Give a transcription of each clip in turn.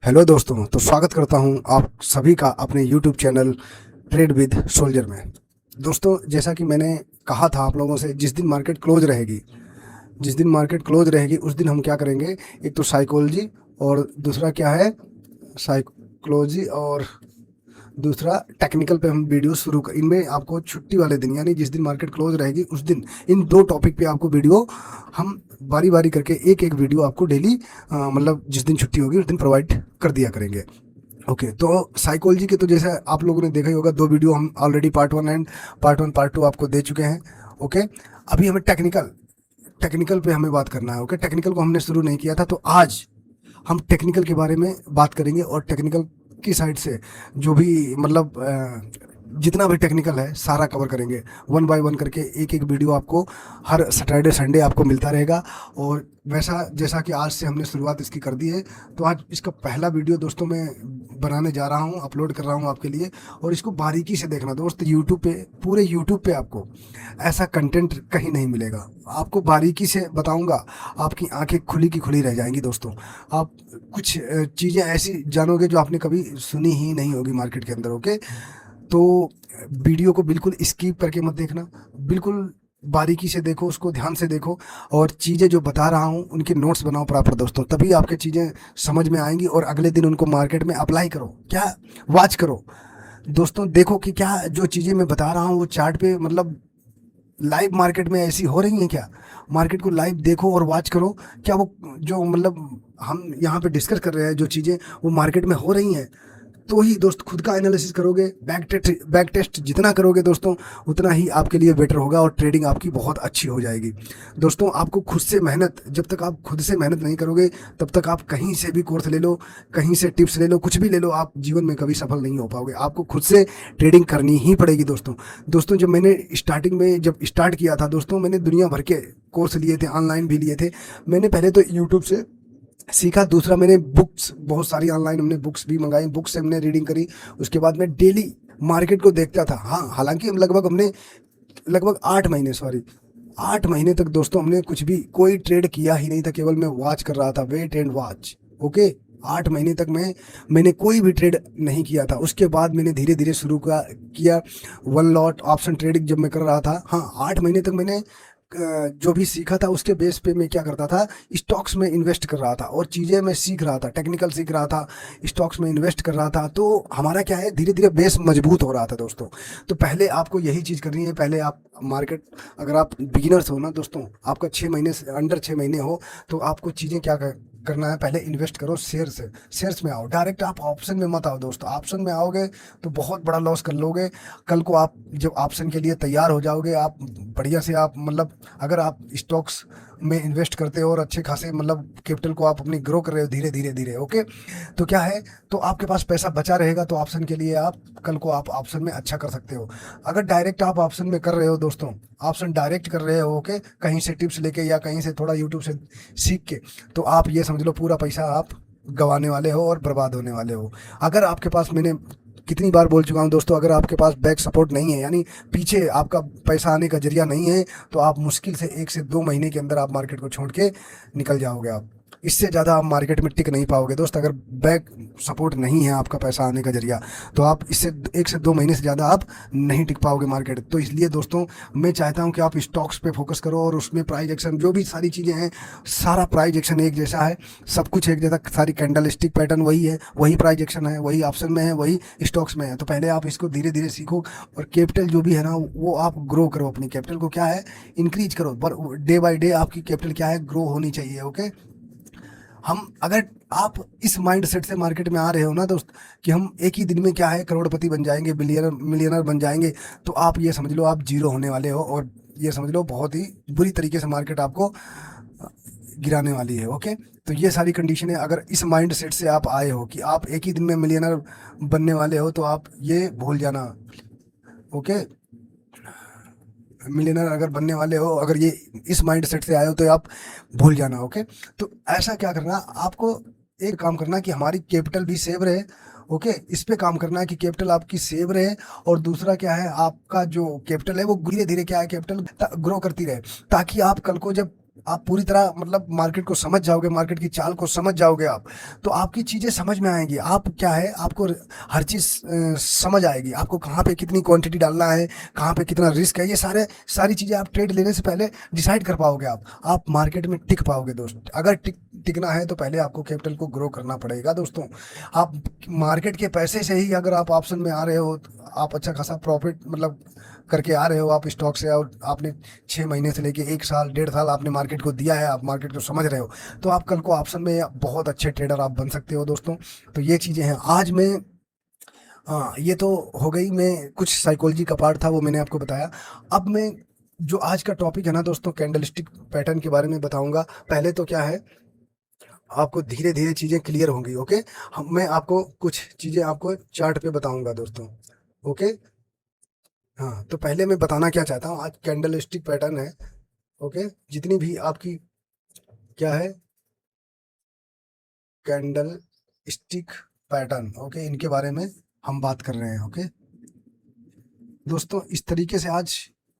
Hello दोस्तों, तो स्वागत करता हूं आप सभी का अपने YouTube channel trade with soldier में। दोस्तों, जैसा कि मैंने कहा था आप लोगों से, जिस दिन मार्केट क्लोज रहेगी उस दिन हम क्या करेंगे। एक तो साइकोलॉजी और दूसरा क्या है, साइकोलॉजी और दूसरा टेक्निकल पे हम वीडियो शुरू कर। इनमें आपको छुट्टी वाले दिन, यानी जिस दिन मार्केट क्लोज रहेगी उस दिन इन दो टॉपिक पे आपको वीडियो हम बारी बारी करके एक एक वीडियो आपको डेली, मतलब जिस दिन छुट्टी होगी उस दिन प्रोवाइड कर दिया करेंगे। ओके, तो साइकोलॉजी के तो जैसे आप लोगों ने देखा ही होगा, दो वीडियो हम ऑलरेडी पार्ट 2 आपको दे चुके हैं। ओके, अभी हमें टेक्निकल पे हमें बात करना है। ओके, टेक्निकल को हमने शुरू नहीं किया था, तो आज हम टेक्निकल के बारे में बात करेंगे और टेक्निकल की साइड से जो भी मतलब जितना भी टेक्निकल है सारा कवर करेंगे। वन बाय वन करके एक एक वीडियो आपको हर सैटरडे संडे आपको मिलता रहेगा। और वैसा जैसा कि आज से हमने शुरुआत इसकी कर दी है, तो आज इसका पहला वीडियो दोस्तों मैं बनाने जा रहा हूँ, अपलोड कर रहा हूँ आपके लिए। और इसको बारीकी से देखना दोस्त, यूट्यूब पे, पूरे यूट्यूब पे आपको ऐसा कंटेंट कहीं नहीं मिलेगा। आपको बारीकी से बताऊंगा, आपकी आंखें खुली की खुली रह जाएंगी दोस्तों। आप कुछ चीज़ें ऐसी जानोगे जो आपने कभी सुनी ही नहीं होगी मार्केट के अंदर। ओके, तो वीडियो को बिल्कुल स्किप करके मत देखना, बिल्कुल बारीकी से देखो, उसको ध्यान से देखो। और चीज़ें जो बता रहा हूँ उनके नोट्स बनाओ प्रॉपर दोस्तों, तभी आपके चीज़ें समझ में आएंगी और अगले दिन उनको मार्केट में अप्लाई करो। क्या, वॉच करो दोस्तों, देखो कि क्या जो चीज़ें मैं बता रहा हूँ वो चार्ट पे मतलब लाइव मार्केट में ऐसी हो रही हैं क्या। मार्केट को लाइव देखो और वॉच करो, क्या वो जो मतलब हम यहाँ पे डिस्कस कर रहे हैं जो चीज़ें वो मार्केट में हो रही हैं। तो ही दोस्त खुद का एनालिसिस करोगे, बैक टेस्ट जितना करोगे दोस्तों उतना ही आपके लिए बेटर होगा और ट्रेडिंग आपकी बहुत अच्छी हो जाएगी। दोस्तों, आपको खुद से मेहनत, जब तक आप खुद से मेहनत नहीं करोगे तब तक आप कहीं से भी कोर्स ले लो, कहीं से टिप्स ले लो, कुछ भी ले लो, आप जीवन में कभी सफल नहीं हो पाओगे। आपको खुद से ट्रेडिंग करनी ही पड़ेगी दोस्तों। दोस्तों, जब मैंने स्टार्टिंग में जब स्टार्ट किया था दोस्तों, मैंने दुनिया भर के कोर्स लिए थे, ऑनलाइन भी लिए थे। मैंने पहले तो यूट्यूब से सीखा, दूसरा मैंने बुक्स बहुत सारी ऑनलाइन हमने बुक्स भी मंगाई, बुक्स से हमने रीडिंग करी। उसके बाद मैं डेली मार्केट को देखता था। हाँ, हालांकि हम लगभग 8 महीने, सॉरी 8 महीने तक दोस्तों हमने कुछ भी कोई ट्रेड किया ही नहीं था, केवल मैं वॉच कर रहा था, वेट एंड वॉच। ओके, 8 महीने तक मैंने कोई भी ट्रेड नहीं किया था। उसके बाद मैंने धीरे धीरे शुरू किया वन लॉट ऑप्शन ट्रेडिंग जब मैं कर रहा था। हाँ, 8 महीने तक मैंने जो भी सीखा था उसके बेस पे मैं क्या करता था, स्टॉक्स में इन्वेस्ट कर रहा था और चीज़ें मैं सीख रहा था, टेक्निकल सीख रहा था, स्टॉक्स में इन्वेस्ट कर रहा था। तो हमारा क्या है, धीरे धीरे बेस मजबूत हो रहा था दोस्तों। तो पहले आपको यही चीज़ करनी है। पहले आप मार्केट, अगर आप बिगिनर्स हो ना दोस्तों, आपका 6 महीने से अंडर 6 महीने हो, तो आपको चीज़ें क्या करना है, पहले इन्वेस्ट करो शेयर्स में आओ। डायरेक्ट आप ऑप्शन में मत आओ दोस्तों, ऑप्शन में आओगे तो बहुत बड़ा लॉस कर लोगे। कल को आप जब ऑप्शन के लिए तैयार हो जाओगे, आप बढ़िया से आप मतलब अगर आप स्टॉक्स में इन्वेस्ट करते हो और अच्छे खासे मतलब कैपिटल को आप अपनी ग्रो कर रहे हो धीरे धीरे धीरे, ओके, तो क्या है, तो आपके पास पैसा बचा रहेगा, तो ऑप्शन के लिए आप कल को आप ऑप्शन में अच्छा कर सकते हो। अगर डायरेक्ट आप ऑप्शन में कर रहे हो दोस्तों, ऑप्शन डायरेक्ट कर रहे हो, ओके, कहीं से टिप्स लेके या कहीं से थोड़ा यूट्यूब से सीख के, तो आप ये समझ लो पूरा पैसा आप गंवाने वाले हो और बर्बाद होने वाले हो। अगर आपके पास, मैंने कितनी बार बोल चुका हूँ दोस्तों, अगर आपके पास बैक सपोर्ट नहीं है, यानी पीछे आपका पैसा आने का जरिया नहीं है, तो आप मुश्किल से 1 से 2 महीने के अंदर आप मार्केट को छोड़ के निकल जाओगे। आप इससे ज़्यादा आप मार्केट में टिक नहीं पाओगे दोस्त। अगर बैक सपोर्ट नहीं है आपका पैसा आने का जरिया, तो आप इससे 1 से 2 महीने से ज़्यादा आप नहीं टिक पाओगे मार्केट। तो इसलिए दोस्तों, मैं चाहता हूँ कि आप स्टॉक्स पे फोकस करो और उसमें प्राइस एक्शन जो भी सारी चीज़ें हैं, सारा प्राइस एक्शन एक जैसा है, सब कुछ एक जैसा, सारी कैंडल स्टिक पैटर्न वही है, वही प्राइस एक्शन है, वही ऑप्शन में है, वही स्टॉक्स में है। तो पहले आप इसको धीरे धीरे सीखो और कैपिटल जो भी है ना वो आप ग्रो करो, अपनी कैपिटल को क्या है, इंक्रीज करो। पर डे बाय डे आपकी कैपिटल क्या है, ग्रो होनी चाहिए। ओके, हम अगर आप इस माइंड सेट से मार्केट में आ रहे हो ना दोस्त, कि हम एक ही दिन में क्या है करोड़पति बन जाएंगे, बिलियनर मिलियनर बन जाएंगे, तो आप ये समझ लो आप जीरो होने वाले हो और ये समझ लो बहुत ही बुरी तरीके से मार्केट आपको गिराने वाली है। ओके, तो ये सारी कंडीशन है। अगर इस माइंड सेट से आप आए हो कि आप एक ही दिन में मिलियनर बनने वाले हो, तो आप ये भूल जाना। ओके, मिलियनर अगर बनने वाले हो, अगर ये इस माइंड सेट से आए हो, तो आप भूल जाना। ओके, तो ऐसा क्या करना, आपको एक काम करना कि हमारी कैपिटल भी सेव रहे। ओके, इस पे काम करना है कि कैपिटल आपकी सेव रहे। और दूसरा क्या है, आपका जो कैपिटल है वो धीरे धीरे क्या है, कैपिटल ग्रो करती रहे, ताकि आप कल को जब आप पूरी तरह मतलब मार्केट को समझ जाओगे, मार्केट की चाल को समझ जाओगे आप, तो आपकी चीज़ें समझ में आएंगी। आप क्या है, आपको हर चीज़ समझ आएगी, आपको कहाँ पे कितनी क्वांटिटी डालना है, कहाँ पे कितना रिस्क है, ये सारी चीज़ें आप ट्रेड लेने से पहले डिसाइड कर पाओगे। आप मार्केट में टिक पाओगे दोस्त। अगर टिकना है तो पहले आपको कैपिटल को ग्रो करना पड़ेगा दोस्तों। आप मार्केट के पैसे से ही अगर आप ऑप्शन में आ रहे हो, तो आप अच्छा खासा प्रॉफिट मतलब करके आ रहे हो आप स्टॉक से, और आपने 6 महीने से लेके 1 साल 1.5 साल आपने मार्केट को दिया है, आप मार्केट को समझ रहे हो, तो आप कल को ऑप्शन में बहुत अच्छे ट्रेडर आप बन सकते हो दोस्तों। तो ये चीज़ें हैं। आज मैं हाँ, ये तो हो गई, मैं कुछ साइकोलॉजी का पार्ट था वो मैंने आपको बताया। अब मैं जो आज का टॉपिक है ना दोस्तों, कैंडलस्टिक पैटर्न के बारे में बताऊंगा। पहले तो क्या है, आपको धीरे धीरे चीज़ें क्लियर होंगी। ओके, हम मैं आपको कुछ चीज़ें आपको चार्ट पे बताऊंगा दोस्तों। ओके, हाँ, तो पहले मैं बताना क्या चाहता हूँ, आज कैंडलस्टिक पैटर्न है। ओके, जितनी भी आपकी क्या है कैंडल स्टिक पैटर्न, ओके, इनके बारे में हम बात कर रहे हैं। ओके दोस्तों, इस तरीके से आज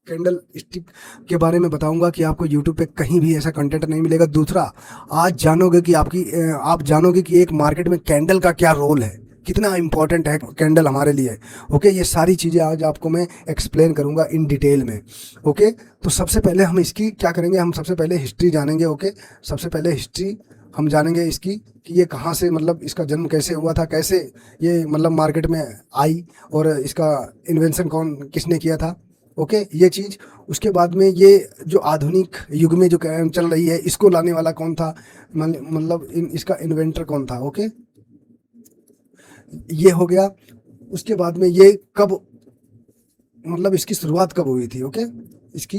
कैंडल स्टिक के बारे में बताऊंगा कि आपको यूट्यूब पे कहीं भी ऐसा कंटेंट नहीं मिलेगा। दूसरा, आज जानोगे कि आप जानोगे कि एक मार्केट में कैंडल का क्या रोल है, कितना इंपॉर्टेंट है कैंडल हमारे लिए। ओके, ये सारी चीज़ें आज आपको मैं एक्सप्लेन करूंगा इन डिटेल में। ओके, तो सबसे पहले हम इसकी क्या करेंगे, हम सबसे पहले हिस्ट्री जानेंगे। ओके, सबसे पहले हिस्ट्री हम जानेंगे इसकी कि ये कहाँ से मतलब इसका जन्म कैसे हुआ था, कैसे ये मतलब मार्केट में आई, और इसका इन्वेंशन किसने किया था। ओके, ये चीज़। उसके बाद में ये जो आधुनिक युग में जो चल रही है, इसको लाने वाला कौन था, मतलब इसका इन्वेंटर कौन था। ओके, ये हो गया। उसके बाद में ये कब मतलब इसकी शुरुआत कब हुई थी। ओके, इसकी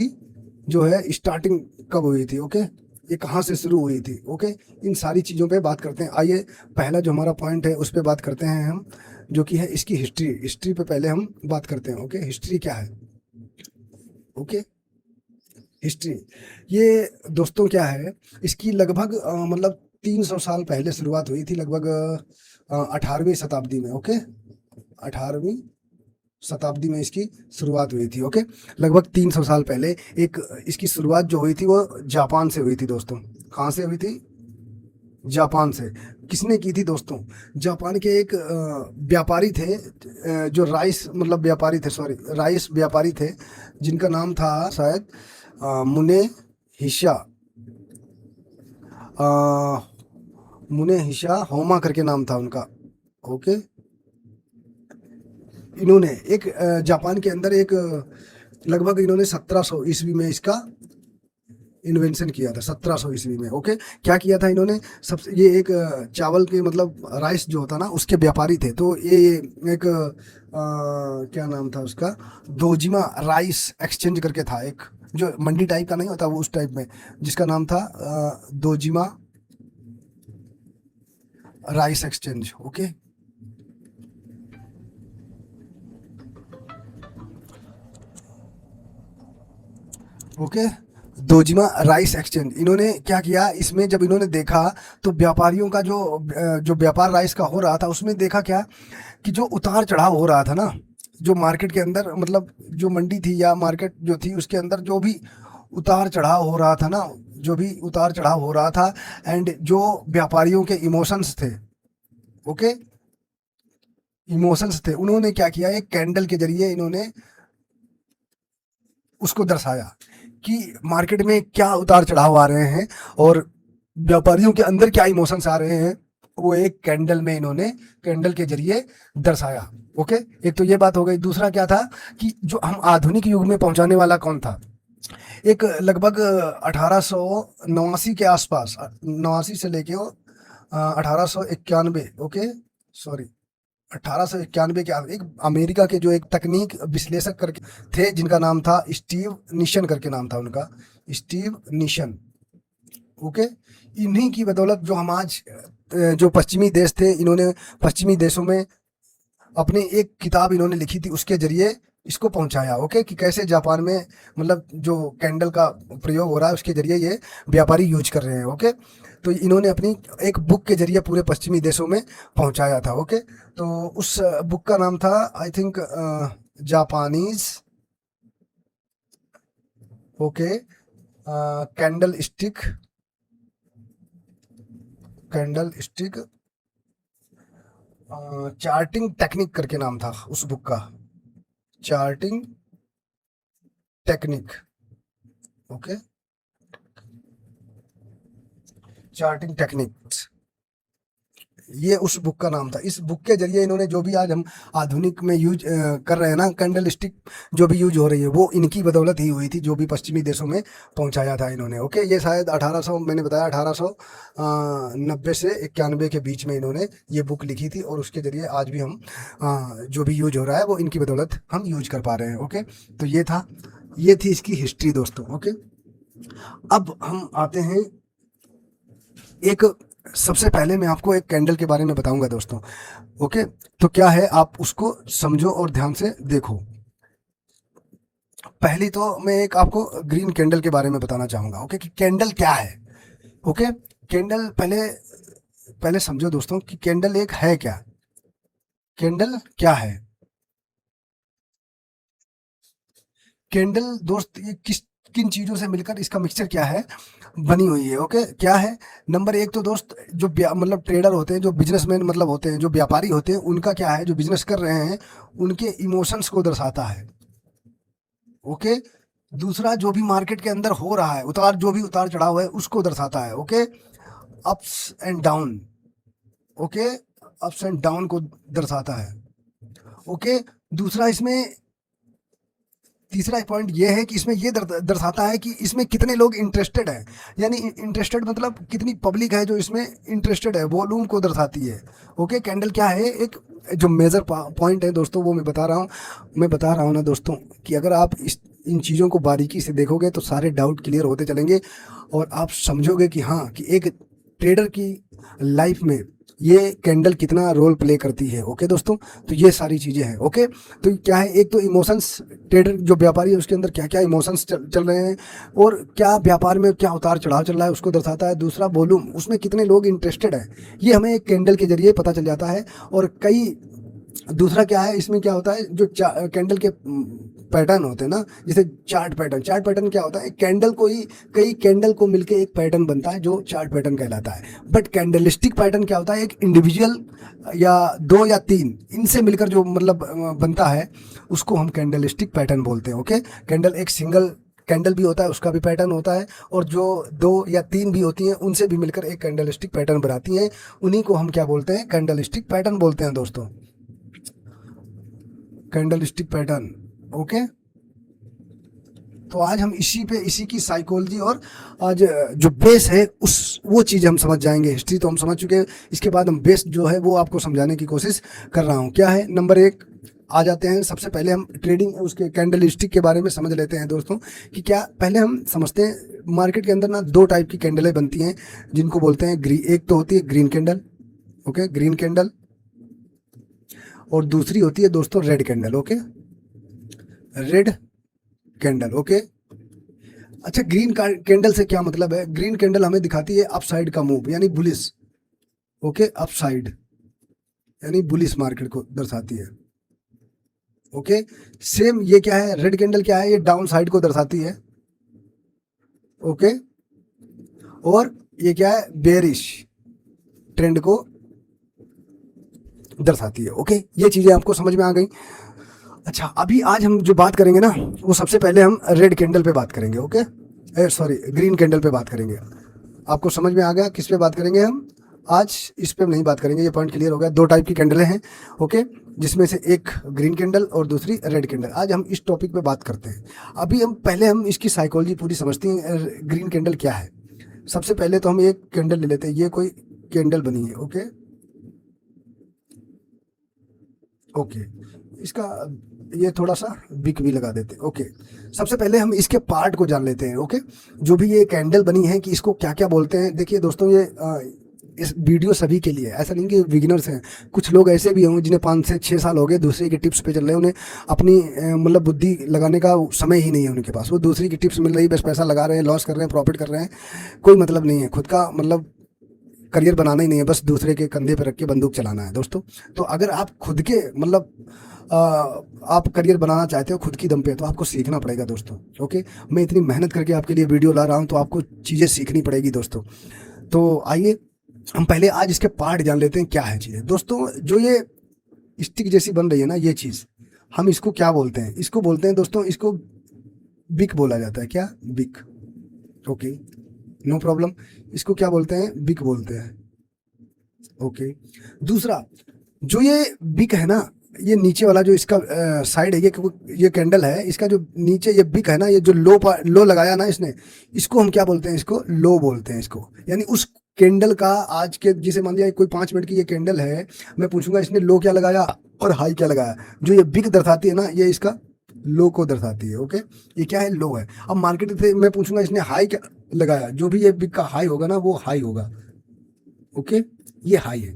जो है स्टार्टिंग कब हुई थी। ओके, ये कहाँ से शुरू हुई थी। ओके, इन सारी चीज़ों पे बात करते हैं। आइए, पहला जो हमारा पॉइंट है उस पर बात करते हैं हम, जो कि है इसकी हिस्ट्री। हिस्ट्री पे पहले हम बात करते हैं। ओके, हिस्ट्री क्या है। ओके, हिस्ट्री ये दोस्तों क्या है, इसकी लगभग मतलब 300 साल पहले शुरुआत हुई थी, लगभग 18वीं शताब्दी में। ओके, 18वीं शताब्दी में इसकी शुरुआत हुई थी। ओके, लगभग 300 साल पहले एक इसकी शुरुआत जो हुई थी वो जापान से हुई थी दोस्तों। कहाँ से हुई थी, जापान से। किसने की थी दोस्तों, जापान के एक व्यापारी थे, जो राइस मतलब व्यापारी थे, सॉरी राइस व्यापारी थे, जिनका नाम था शायद मुने हिशा, मुने हिशा होमा करके नाम था उनका। ओके, इन्होंने एक जापान के अंदर एक लगभग इन्होंने 1700 ईस्वी में इसका इन्वेंशन किया था, 1700 ईस्वी में। ओके, क्या किया था इन्होंने, सबसे ये एक चावल के मतलब राइस जो होता ना उसके व्यापारी थे। तो ये एक क्या नाम था उसका, दोजिमा राइस एक्सचेंज करके था, एक जो मंडी टाइप का नहीं होता वो उस टाइप में, जिसका नाम था Dojima rice exchange. Okay, okay, Dojima rice exchange. इन्होंने क्या किया इसमें, जब इन्होंने देखा तो व्यापारियों का जो व्यापार राइस का हो रहा था, उसमें देखा क्या कि जो उतार चढ़ाव हो रहा था ना, जो मार्केट के अंदर मतलब जो मंडी थी या मार्केट जो थी उसके अंदर जो भी उतार चढ़ाव हो रहा था ना, जो भी उतार चढ़ाव हो रहा था, एंड जो व्यापारियों के इमोशंस थे। ओके, इमोशंस थे, उन्होंने क्या किया, एक कैंडल के जरिए इन्होंने उसको दर्शाया कि मार्केट में क्या उतार चढ़ाव आ रहे हैं और व्यापारियों के अंदर क्या इमोशंस आ रहे हैं, वो एक कैंडल में इन्होंने कैंडल के जरिए दर्शाया। ओके, एक तो ये बात हो गई। दूसरा क्या था कि जो हम आधुनिक युग में पहुंचाने वाला कौन था, एक लगभग 1889 के आसपास, 89 से लेके 1891। ओके, सॉरी 1891 के एक अमेरिका के जो एक तकनीक विश्लेषक करके थे, जिनका नाम था स्टीव निशन करके नाम था उनका, स्टीव निशन। ओके, इन्हीं की बदौलत जो हम आज जो पश्चिमी देश थे, इन्होंने पश्चिमी देशों में अपनी एक किताब इन्होंने लिखी थी, उसके जरिए इसको पहुंचाया। ओके, कि कैसे जापान में मतलब जो कैंडल का प्रयोग हो रहा है उसके जरिए ये व्यापारी यूज कर रहे हैं। ओके, तो इन्होंने अपनी एक बुक के जरिए पूरे पश्चिमी देशों में पहुंचाया था। ओके, तो उस बुक का नाम था I think Japanese, okay, candle stick, candle stick charting technique करके नाम था उस बुक का, charting technique. Okay, charting techniques, ये उस बुक का नाम था। इस बुक के जरिए इन्होंने जो भी आज हम आधुनिक में यूज कर रहे हैं ना, कैंडल स्टिक जो भी यूज हो रही है वो इनकी बदौलत ही हुई थी, जो भी पश्चिमी देशों में पहुंचाया था इन्होंने। ओके, ये शायद 1800, मैंने बताया 1890 से 91 के बीच में इन्होंने ये बुक लिखी थी, और उसके जरिए आज भी हम जो भी यूज हो रहा है वो इनकी बदौलत हम यूज कर पा रहे हैं। ओके, तो ये थी इसकी हिस्ट्री दोस्तों। ओके, अब हम आते हैं एक, सबसे पहले मैं आपको एक कैंडल के बारे में बताऊंगा दोस्तों। ओके, तो क्या है आप उसको समझो और ध्यान से देखो। पहली तो मैं एक आपको ग्रीन कैंडल के बारे में बताना चाहूंगा। ओके, कि कैंडल क्या है। ओके, कैंडल पहले समझो दोस्तों कि कैंडल एक है क्या, कैंडल क्या है। कैंडल दोस्त ये किन चीजों से मिलकर, इसका मिक्सचर क्या है, बनी हुई है। ओके, क्या है, नंबर एक तो दोस्त जो मतलब ट्रेडर होते हैं, जो बिजनेसमैन मतलब होते हैं, जो व्यापारी होते हैं, उनका क्या है, जो बिजनेस कर रहे हैं उनके इमोशंस को दर्शाता है। ओके, दूसरा जो भी मार्केट के अंदर हो रहा है, जो भी उतार चढ़ाव है उसको दर्शाता है। Okay, ups and down, okay, ups and down को दर्शाता है। ओके, दूसरा इसमें तीसरा पॉइंट ये है कि इसमें ये दर्शाता है कि इसमें कितने लोग इंटरेस्टेड हैं, यानी इंटरेस्टेड मतलब कितनी पब्लिक है जो इसमें इंटरेस्टेड है, वॉल्यूम को दर्शाती है। ओके, कैंडल क्या है, एक जो मेजर पॉइंट है दोस्तों वो मैं बता रहा हूँ ना दोस्तों, कि अगर आप इन चीज़ों को बारीकी से देखोगे तो सारे डाउट क्लियर होते चलेंगे, और आप समझोगे कि हाँ, कि एक ट्रेडर की लाइफ में ये कैंडल कितना रोल प्ले करती है। ओके दोस्तों, तो ये सारी चीज़ें हैं। ओके, तो क्या है, एक तो इमोशंस, ट्रेडर जो व्यापारी है उसके अंदर क्या क्या इमोशंस चल रहे हैं, और क्या व्यापार में क्या उतार चढ़ाव चल रहा है उसको दर्शाता है। दूसरा वॉल्यूम, उसमें कितने लोग इंटरेस्टेड हैं, ये हमें एक कैंडल के जरिए पता चल जाता है। और दूसरा क्या है, इसमें क्या होता है, जो कैंडल के पैटर्न होते हैं ना, जैसे चार्ट पैटर्न क्या होता है, कैंडल को ही कई कैंडल को मिलके एक पैटर्न बनता है जो चार्ट पैटर्न कहलाता है। बट कैंडलिस्टिक पैटर्न क्या होता है, एक इंडिविजुअल या दो या तीन इनसे मिलकर जो मतलब बनता है उसको हम कैंडलिस्टिक पैटर्न बोलते हैं। ओके, कैंडल एक सिंगल कैंडल भी होता है, उसका भी पैटर्न होता है, और जो 2 या 3 भी होती हैं उनसे भी मिलकर एक कैंडलिस्टिक पैटर्न बनाती हैं, उन्हीं को हम क्या बोलते हैं, कैंडलिस्टिक पैटर्न बोलते हैं दोस्तों, कैंडलिस्टिक पैटर्न। ओके, तो आज हम इसी की साइकोलॉजी और आज जो बेस है वो चीज़ हम समझ जाएंगे। हिस्ट्री तो हम समझ चुके हैं, इसके बाद हम बेस जो है वो आपको समझाने की कोशिश कर रहा हूँ। क्या है, नंबर एक आ जाते हैं, सबसे पहले हम ट्रेडिंग उसके कैंडलस्टिक के बारे में समझ लेते हैं दोस्तों, कि क्या, पहले हम समझते हैं मार्केट के अंदर ना 2 टाइप की कैंडलें बनती हैं जिनको बोलते हैं एक तो होती है green candle, okay, green candle, और दूसरी होती है दोस्तों red candle. Okay, red candle. Okay, अच्छा, ग्रीन कैंडल से क्या मतलब है, ग्रीन कैंडल हमें दिखाती है अपसाइड का मूव, यानी बुलिश। ओके, अपसाइड यानी बुलिश मार्केट को दर्शाती है। ओके, सेम ये क्या है, रेड कैंडल क्या है, ये डाउन साइड को दर्शाती है। ओके, और ये क्या है, बेरिश ट्रेंड को दर्शाती है। ओके, ये चीजें आपको समझ में आ गई। अच्छा, अभी आज हम जो बात करेंगे ना, वो सबसे पहले हम रेड कैंडल पे बात करेंगे। ओके, सॉरी, ग्रीन कैंडल पे बात करेंगे। आपको समझ में आ गया किस पे बात करेंगे हम आज, इस पे नहीं बात करेंगे, ये पॉइंट क्लियर हो गया। 2 टाइप की कैंडलें हैं, ओके, जिसमें से एक ग्रीन कैंडल और दूसरी रेड कैंडल। आज हम इस टॉपिक पे बात करते हैं। अभी हम इसकी साइकोलॉजी पूरी समझते हैं, ग्रीन कैंडल क्या है। सबसे पहले तो हम एक कैंडल ले लेते हैं, ये कोई कैंडल बनी है। ओके, ओके, इसका ये थोड़ा सा बिक भी लगा देते हैं। ओके, सबसे पहले हम इसके पार्ट को जान लेते हैं। ओके, जो भी ये कैंडल बनी है कि इसको क्या क्या बोलते हैं। देखिए दोस्तों, ये इस वीडियो सभी के लिए, ऐसा नहीं कि बिगिनर्स हैं, कुछ लोग ऐसे भी होंगे जिन्हें 5 से 6 साल हो गए दूसरे की टिप्स पे चल रहे हैं, उन्हें अपनी मतलब बुद्धि लगाने का समय ही नहीं है उनके पास, वो दूसरी की टिप्स मिल रही, बस पैसा लगा रहे हैं, लॉस कर रहे हैं, प्रॉफिट कर रहे हैं, कोई मतलब नहीं है, खुद का मतलब करियर बनाना ही नहीं है, बस दूसरे के कंधे पर रख के बंदूक चलाना है दोस्तों। तो अगर आप खुद के मतलब आप करियर बनाना चाहते हो खुद की दम पे, तो आपको सीखना पड़ेगा दोस्तों। ओके, मैं इतनी मेहनत करके आपके लिए वीडियो ला रहा हूँ, तो आपको चीज़ें सीखनी पड़ेगी दोस्तों। तो आइए हम पहले आज इसके पार्ट जान लेते हैं क्या है चीज़ें दोस्तों। जो ये स्टिक जैसी बन रही है ना ये चीज़, हम इसको क्या बोलते हैं? इसको बोलते हैं दोस्तों, इसको बिक बोला जाता है। क्या? बिक। Okay, no problem. इसको क्या बोलते हैं? बिक बोलते हैं। ओके, दूसरा जो ये बिक है ना, ये नीचे वाला जो इसका साइड है, ये कैंडल है, इसका जो नीचे ये बिक है ना, ये जो लो लगाया ना इसने, इसको हम क्या बोलते हैं? इसको लो बोलते हैं इसको। यानी उस कैंडल का आज के, जिसे मान लिया कोई 5 मिनट की ये कैंडल है, मैं पूछूंगा इसने लो क्या लगाया और हाई क्या लगाया। जो ये बिक दर्शाती है ना, ये इसका लो को दर्शाती है। ओके, ये क्या है? लो है। अब मार्केट से मैं पूछूंगा इसने हाई क्या लगाया, जो भी ये बिक का हाई होगा ना वो हाई होगा। ओके, ये हाई है,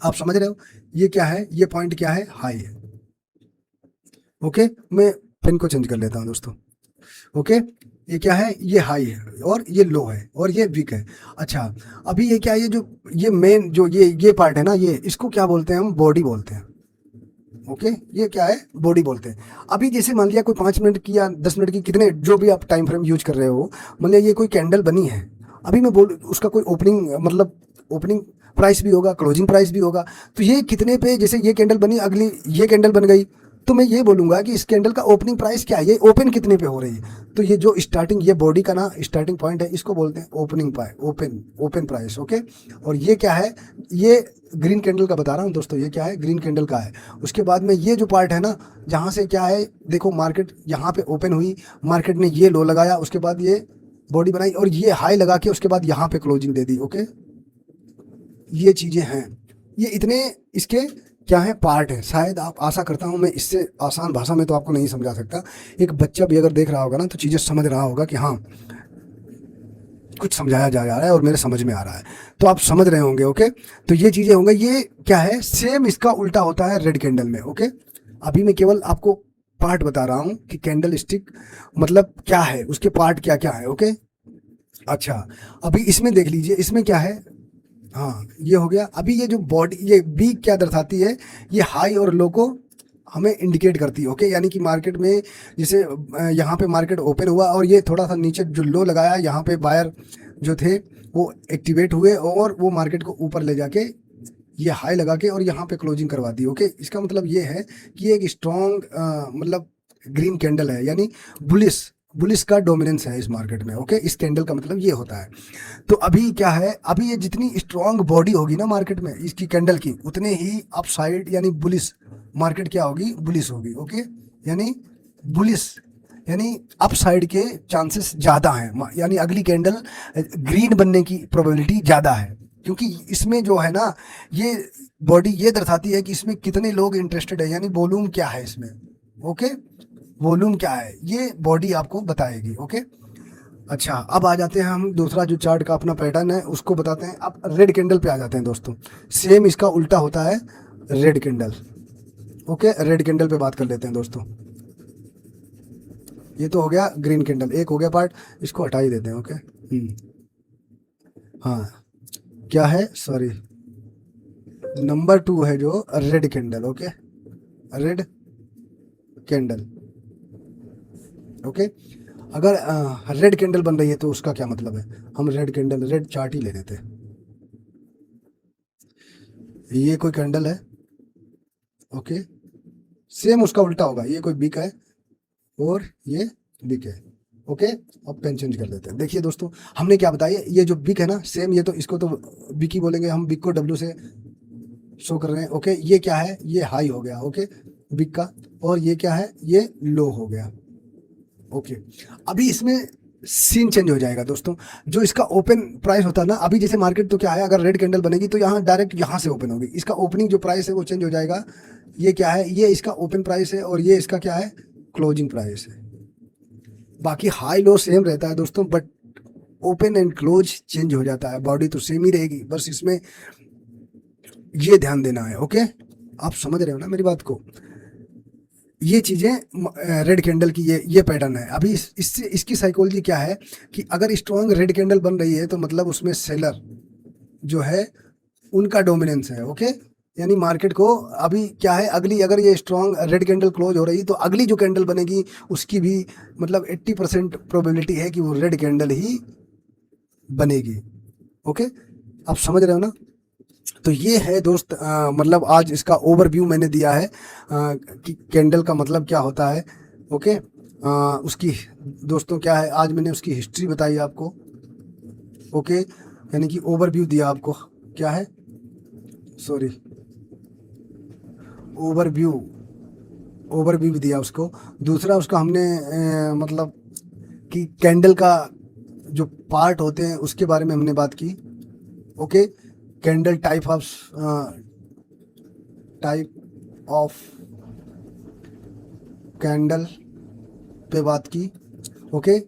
आप समझ रहे हो? ये क्या है? ये पॉइंट क्या है? हाई है। ओके, मैं पेन को चेंज कर लेता हूं दोस्तों। ओके, ये क्या है? ये हाई है और ये लो है और ये वीक है। अच्छा, अभी ये क्या है? ये जो ये मेन जो ये पार्ट है ना, ये इसको क्या बोलते हैं? हम बॉडी बोलते हैं। ओके, ये क्या है? बॉडी बोलते हैं। अभी जैसे मान लिया कोई 5 मिनट की या 10 मिनट की, कितने जो भी आप टाइम फ्रेम यूज कर रहे हो, मान लिया ये कोई कैंडल बनी है, अभी मैं बोल उसका कोई ओपनिंग, मतलब ओपनिंग प्राइस भी होगा, क्लोजिंग प्राइस भी होगा। तो ये कितने पे, जैसे ये कैंडल बनी, अगली ये कैंडल बन गई, तो मैं ये बोलूंगा कि इस कैंडल का ओपनिंग प्राइस क्या है, ये ओपन कितने पे हो रही है। तो ये जो स्टार्टिंग, ये बॉडी का ना स्टार्टिंग पॉइंट है, इसको बोलते हैं opening price, open price. Okay, और ये क्या है? ये ग्रीन कैंडल का बता रहा हूँ दोस्तों, ये क्या है? ग्रीन कैंडल का है। उसके बाद में ये जो पार्ट है ना, जहाँ से क्या है, देखो मार्केट यहाँ पे ओपन हुई, मार्केट ने ये लो लगाया, उसके बाद ये बॉडी बनाई और ये हाई लगा के उसके बाद यहाँ पे क्लोजिंग दे दी। ओके, ये चीज़ें हैं, ये इतने इसके क्या है? पार्ट है। शायद आप, आशा करता हूँ मैं इससे आसान भाषा में तो आपको नहीं समझा सकता, एक बच्चा भी अगर देख रहा होगा ना तो चीज़ें समझ रहा होगा कि हाँ कुछ समझाया जा रहा है और मेरे समझ में आ रहा है, तो आप समझ रहे होंगे। ओके, तो ये चीज़ें होंगे। ये क्या है? सेम इसका उल्टा होता है रेड कैंडल में। ओके, अभी मैं केवल आपको पार्ट बता रहा हूँ कि कैंडल स्टिक मतलब क्या है, उसके पार्ट क्या क्या है। ओके, अच्छा, अभी इसमें देख लीजिए, इसमें क्या है? हाँ, ये हो गया। अभी ये जो बॉडी, ये बी क्या दर्शाती है? ये हाई और लो को हमें इंडिकेट करती है। ओके, यानी कि मार्केट में जैसे यहाँ पे मार्केट ओपन हुआ और ये थोड़ा सा नीचे जो लो लगाया, यहाँ पे बायर जो थे वो एक्टिवेट हुए और वो मार्केट को ऊपर ले जाके ये हाई लगा के और यहाँ पे क्लोजिंग करवा दी। ओके, इसका मतलब ये है कि एक स्ट्रॉन्ग मतलब ग्रीन कैंडल है, यानी बुलिश का डोमिनेंस है इस मार्केट में। ओके, इस कैंडल का मतलब ये होता है। तो अभी क्या है? अभी ये जितनी स्ट्रॉन्ग बॉडी होगी ना मार्केट में इसकी कैंडल की, उतने ही अपसाइड यानी बुलिश मार्केट क्या होगी? बुलिश होगी। ओके, यानी बुलिश यानी अपसाइड के चांसेस ज़्यादा हैं, यानी अगली कैंडल ग्रीन बनने की प्रोबेबिलिटी ज़्यादा है, क्योंकि इसमें जो है ना, ये बॉडी ये दर्शाती है कि इसमें कितने लोग इंटरेस्टेड है, यानी वॉल्यूम क्या है इसमें। ओके, वॉल्यूम क्या है ये बॉडी आपको बताएगी। ओके, अच्छा, अब आ जाते हैं हम दूसरा जो चार्ट का अपना पैटर्न है उसको बताते हैं। अब रेड कैंडल पे आ जाते हैं दोस्तों। सेम इसका उल्टा होता है red candle. Okay, red candle पे बात कर लेते हैं दोस्तों। ये तो हो गया ग्रीन कैंडल, एक हो गया पार्ट, इसको हटा ही देते हैं। ओके, हाँ, क्या है? सॉरी, नंबर 2 है जो red candle. Okay, red candle. Okay, अगर रेड कैंडल बन रही है तो उसका क्या मतलब है? हम रेड कैंडल, रेड चार्ट ही ले लेते हैं। ये कोई कैंडल है। ओके, सेम उसका उल्टा होगा, ये कोई बिक है और ये बिक है। ओके, अब पेन चेंज कर लेते हैं। देखिए दोस्तों, हमने क्या बताया, ये जो बिक है ना, सेम ये तो, इसको तो बिक ही बोलेंगे हम, बिक को डब्ल्यू से शो कर रहे हैं। ओके, ये क्या है? ये हाई हो गया। ओके, बिक का, और ये क्या है? ये लो हो गया। ओके, अभी इसमें सीन चेंज हो जाएगा दोस्तों। जो इसका ओपन प्राइस होता है ना, अभी जैसे मार्केट तो क्या है, अगर रेड कैंडल बनेगी तो यहाँ डायरेक्ट यहाँ से ओपन होगी, इसका ओपनिंग जो प्राइस है वो चेंज हो जाएगा। ये क्या है? ये इसका ओपन प्राइस है और ये इसका क्या है? क्लोजिंग प्राइस है। बाकी हाई लो सेम रहता है दोस्तों, but open and close change हो जाता है। बॉडी तो सेम ही रहेगी, बस इसमें ये ध्यान देना है। ओके, आप समझ रहे हो ना मेरी बात को? ये चीज़ें रेड कैंडल की ये पैटर्न है। अभी इससे इसकी साइकोलॉजी क्या है कि अगर स्ट्रॉन्ग रेड कैंडल बन रही है तो मतलब उसमें सेलर जो है उनका डोमिनेंस है। ओके, यानी मार्केट को अभी क्या है, अगली अगर ये स्ट्रॉन्ग रेड कैंडल क्लोज हो रही तो अगली जो कैंडल बनेगी उसकी भी मतलब 80% प्रोबेबिलिटी है कि वो रेड कैंडल ही बनेगी। ओके, आप समझ रहे हो ना। तो ये है दोस्त, मतलब आज इसका ओवरव्यू मैंने दिया है कि कैंडल का मतलब क्या होता है। ओके, उसकी दोस्तों क्या है, आज मैंने उसकी हिस्ट्री बताई आपको। ओके, यानी कि ओवरव्यू दिया आपको, क्या है, सॉरी, ओवरव्यू, ओवरव्यू भी दिया उसको। दूसरा उसका हमने मतलब कि कैंडल का जो पार्ट होते हैं उसके बारे में हमने बात की। Okay, candle type of candle पे बात की। ओके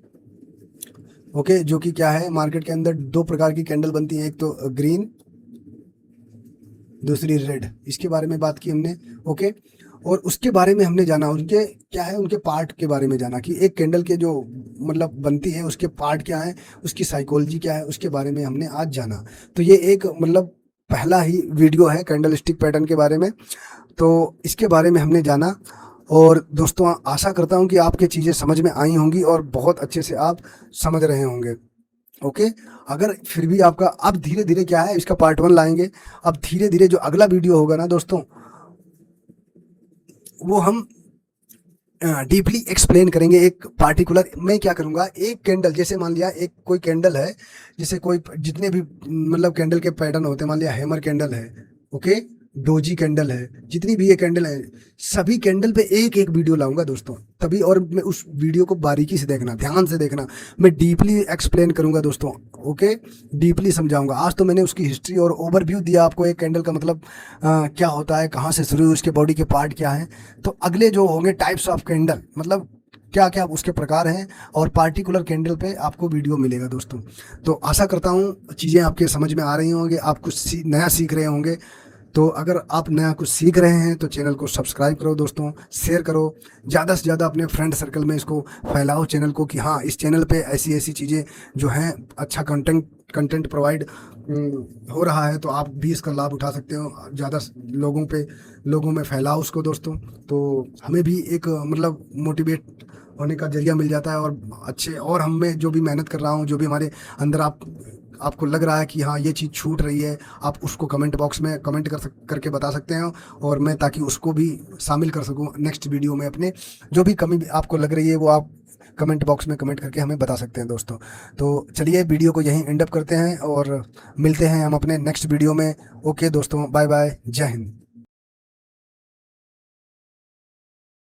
ओके, जो कि क्या है, मार्केट के अंदर दो प्रकार की कैंडल बनती है, एक तो ग्रीन, दूसरी रेड, इसके बारे में बात की हमने। ओके, और उसके बारे में हमने जाना, उनके क्या है, उनके पार्ट के बारे में जाना कि एक कैंडल के जो मतलब बनती है उसके पार्ट क्या है, उसकी साइकोलॉजी क्या है, उसके बारे में हमने आज जाना। तो ये एक मतलब पहला ही वीडियो है कैंडल स्टिक पैटर्न के बारे में, तो इसके बारे में हमने जाना। और दोस्तों आशा करता हूँ कि आपके चीज़ें समझ में आई होंगी और बहुत अच्छे से आप समझ रहे होंगे। ओके, अगर फिर भी आपका, अब धीरे धीरे क्या है, इसका पार्ट 1 लाएंगे। अब धीरे धीरे जो अगला वीडियो होगा ना दोस्तों, वो हम डीपली एक्सप्लेन करेंगे। एक पार्टिकुलर मैं क्या करूँगा, एक कैंडल, जैसे मान लिया एक कोई कैंडल है, जैसे कोई जितने भी मतलब कैंडल के पैटर्न होते हैं, मान लिया हैमर कैंडल है, ओके, डोजी कैंडल है, जितनी भी ये कैंडल है, सभी कैंडल पे एक एक वीडियो लाऊंगा दोस्तों, तभी। और मैं उस वीडियो को बारीकी से देखना, ध्यान से देखना, मैं डीपली एक्सप्लेन करूंगा दोस्तों। ओके, डीपली समझाऊंगा। आज तो मैंने उसकी हिस्ट्री और ओवरव्यू दिया आपको, एक कैंडल का मतलब क्या होता है, कहाँ से शुरू हुई, उसके बॉडी के पार्ट क्या हैं। तो अगले जो होंगे टाइप्स ऑफ कैंडल, मतलब क्या क्या उसके प्रकार हैं, और पार्टिकुलर कैंडल पे आपको वीडियो मिलेगा दोस्तों। तो आशा करता हूँ चीज़ें आपके समझ में आ रही होंगी, आप कुछ नया सीख रहे होंगे। तो अगर आप नया कुछ सीख रहे हैं तो चैनल को सब्सक्राइब करो दोस्तों, शेयर करो, ज़्यादा से ज़्यादा अपने फ्रेंड सर्कल में इसको फैलाओ चैनल को, कि हाँ इस चैनल पे ऐसी ऐसी चीज़ें जो हैं, अच्छा कंटेंट प्रोवाइड हो रहा है, तो आप भी इसका लाभ उठा सकते हो। ज़्यादा लोगों में फैलाओ उसको दोस्तों, तो हमें भी एक मतलब मोटिवेट होने का जरिया मिल जाता है। और अच्छे, और हम में जो भी मेहनत कर रहा हूँ, जो भी हमारे अंदर आपको लग रहा है कि हाँ ये चीज़ छूट रही है, आप उसको कमेंट बॉक्स में कमेंट करके बता सकते हैं, और मैं ताकि उसको भी शामिल कर सकूँ नेक्स्ट वीडियो में। अपने जो भी कमी आपको लग रही है वो आप कमेंट बॉक्स में कमेंट करके हमें बता सकते हैं दोस्तों। तो चलिए वीडियो को यहीं एंड अप करते हैं और मिलते हैं हम अपने नेक्स्ट वीडियो में। ओके दोस्तों, बाय बाय, जय हिंद।